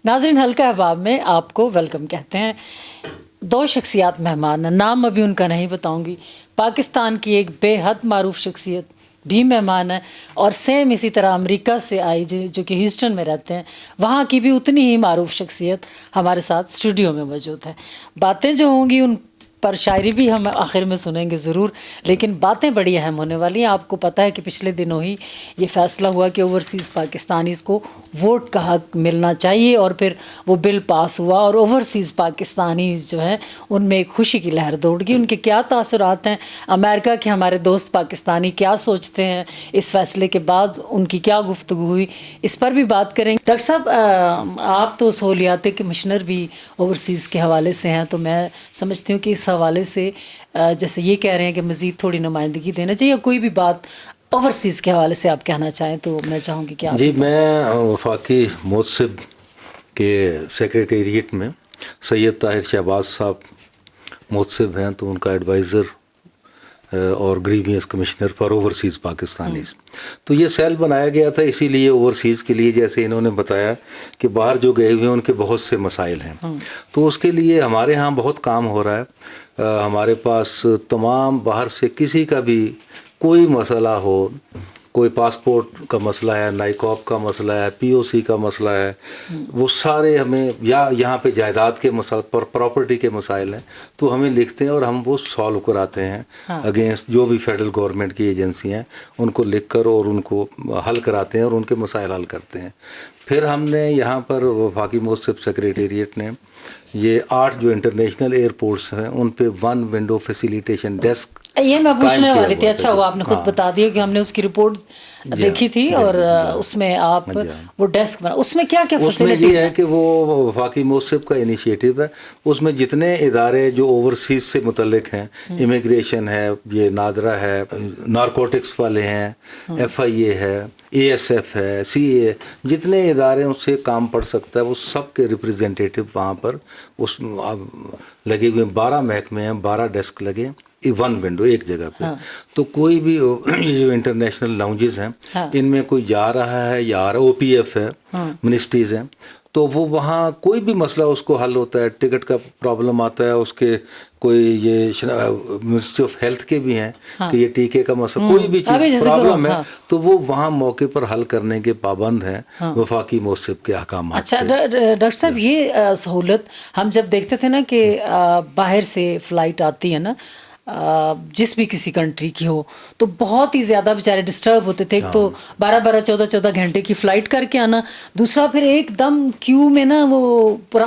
नाज़रीन, हल्का अहबाब में आपको वेलकम कहते हैं। दो शख्सियात मेहमान हैं, नाम अभी उनका नहीं बताऊंगी। पाकिस्तान की एक बेहद मारूफ शख्सियत भी मेहमान है और सेम इसी तरह अमेरिका से आई जो कि ह्यूस्टन में रहते हैं, वहाँ की भी उतनी ही मारूफ शख्सियत हमारे साथ स्टूडियो में मौजूद है। बातें जो होंगी उन पर शायरी भी हम आखिर में सुनेंगे ज़रूर, लेकिन बातें बड़ी अहम होने वाली हैं। आपको पता है कि पिछले दिनों ही ये फ़ैसला हुआ कि ओवरसीज़ पाकिस्तानीज़ को वोट का हक़ मिलना चाहिए और फिर वो बिल पास हुआ और ओवरसीज़ पाकिस्तानीज़ जो हैं उनमें एक खुशी की लहर दौड़ गई। उनके क्या तासुरात हैं, अमेरिका के हमारे दोस्त पाकिस्तानी क्या सोचते हैं इस फ़ैसले के बाद, उनकी क्या गुफ्तगू हुई, इस पर भी बात करेंगे। डॉक्टर साहब, आप तो सहूलियात कमिश्नर भी ओवरसीज़ के हवाले से हैं, तो मैं समझती हूँ कि इस हवाले से जैसे ये कह रहे हैं कि मज़ीद थोड़ी नुमाइंदगी देना चाहिए, कोई भी बात ओवरसीज़ के हवाले से आप कहना चाहें तो मैं चाहूँगी कि आप। जी, मैं वफाकी मोहसिब के सेक्रेटेरिएट में सैयद ताहिर शहबाज साहब मोहसिब हैं, तो उनका एडवाइज़र और grievance commissioner for overseas Pakistanis. तो ये सेल बनाया गया था इसीलिए ओवरसीज़ के लिए, जैसे इन्होंने बताया कि बाहर जो गए हुए हैं उनके बहुत से मसाइल हैं, तो उसके लिए हमारे यहाँ बहुत काम हो रहा है। हमारे पास तमाम बाहर से किसी का भी कोई मसला हो, कोई पासपोर्ट का मसला है, नाइकॉब का मसला है, पीओसी का मसला है, वो सारे हमें, या यहाँ पे जायदाद के मसाइल पर प्रॉपर्टी के मसाइल हैं, तो हमें लिखते हैं और हम वो सॉल्व कराते हैं अगेंस्ट जो भी फेडरल गवर्नमेंट की एजेंसी हैं, उनको लिख कर और उनको हल कराते हैं और उनके मसाइल हल करते हैं। फिर हमने यहाँ पर वफाकी मोहसिब सेक्रेटेरिएट ने ये 8 जो इंटरनेशनल एयरपोर्ट्स हैं उन पे 1 विंडो फैसिलिटेशन डेस्क, ये मैं पूछने वाली थी। अच्छा हुआ आपने खुद बता दिया कि हमने उसकी रिपोर्ट देखी थी और उसमें आप वो डेस्क बना, उसमें क्या क्या फैसिलिटीज उसमें ये है कि वो वफाकी मोहसिब का इनिशिएटिव है। उसमें जितने इदारे जो ओवरसीज से मुतल्लिक हैं, इमिग्रेशन है, ये नादरा है, नारकोटिक्स वाले हैं, FIA है, ASF है, CA, जितने इदारे उससे काम पड़ सकता है वो सब के रिप्रेजेंटेटिव वहाँ पर उस लगे हुए 12 महकमे हैं, 12 डेस्क लगे, 1 विंडो एक जगह पे। तो कोई भी ये जो इंटरनेशनल लाउंजेस हैं इनमें कोई जा रहा है या आ रहा, OPF है, मिनिस्ट्रीज हैं, तो वो वहाँ कोई भी मसला उसको हल होता है। टिकट का प्रॉब्लम आता है, उसके कोई ये मिनिस्ट्री ऑफ हेल्थ के भी हैं कि ये टीके का मसला, कोई भी चीज़ प्रॉब्लम है तो वो वहाँ मौके पर हल करने के पाबंद हैं वफाकी मोहसिब के अहकाम। अच्छा डॉक्टर साहब, ये सहूलत हम जब देखते थे ना कि बाहर से फ़्लाइट आती है ना, जिस भी किसी कंट्री की हो, तो बहुत ही ज़्यादा बेचारे डिस्टर्ब होते थे। एक तो 12-12, 14-14 घंटे की फ़्लाइट करके आना, दूसरा फिर एकदम क्यू में ना, वो पूरा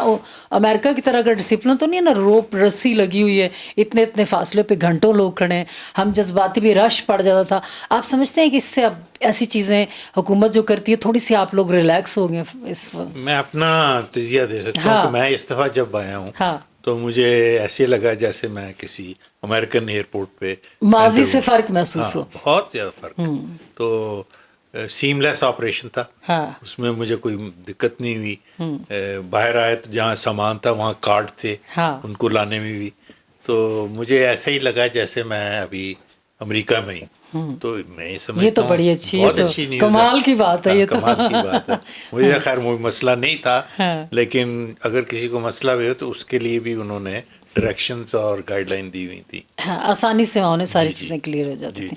अमेरिका की तरह का डिसिप्लिन तो नहीं है ना, रोप रस्सी लगी हुई है, इतने इतने फासले पे घंटों लोग खड़े हैं, हम जज्बाती भी रश पड़ जाता था। आप समझते हैं कि इससे अब ऐसी चीज़ें हुकूमत जो करती है, थोड़ी सी आप लोग रिलैक्स हो गए इस वक्त? मैं अपना तजिया दे सकता हूँ कि मैं इस दफ़ा जब आया हूँ तो मुझे ऐसे लगा जैसे मैं किसी अमेरिकन एयरपोर्ट पे माजी से फ़र्क महसूस हो। बहुत ज़्यादा फ़र्क। तो सीमलेस ऑपरेशन था, उसमें मुझे कोई दिक्कत नहीं हुई। बाहर आए तो जहाँ सामान था वहाँ कार्ड थे, उनको लाने में भी तो मुझे ऐसा ही लगा जैसे मैं अभी अमेरिका में ही। तो मैं समझता ये तो बड़ी अच्छी, बहुत तो अच्छी न्यूज़, कमाल की बात है। ये तो कमाल की बात है। मुझे खैर मसला नहीं था, लेकिन अगर किसी को मसला भी हो तो उसके लिए भी उन्होंने डायरेक्शंस और गाइडलाइन दी हुई थी। आसानी से उन्हें सारी चीज़ें क्लियर हो जाती थी।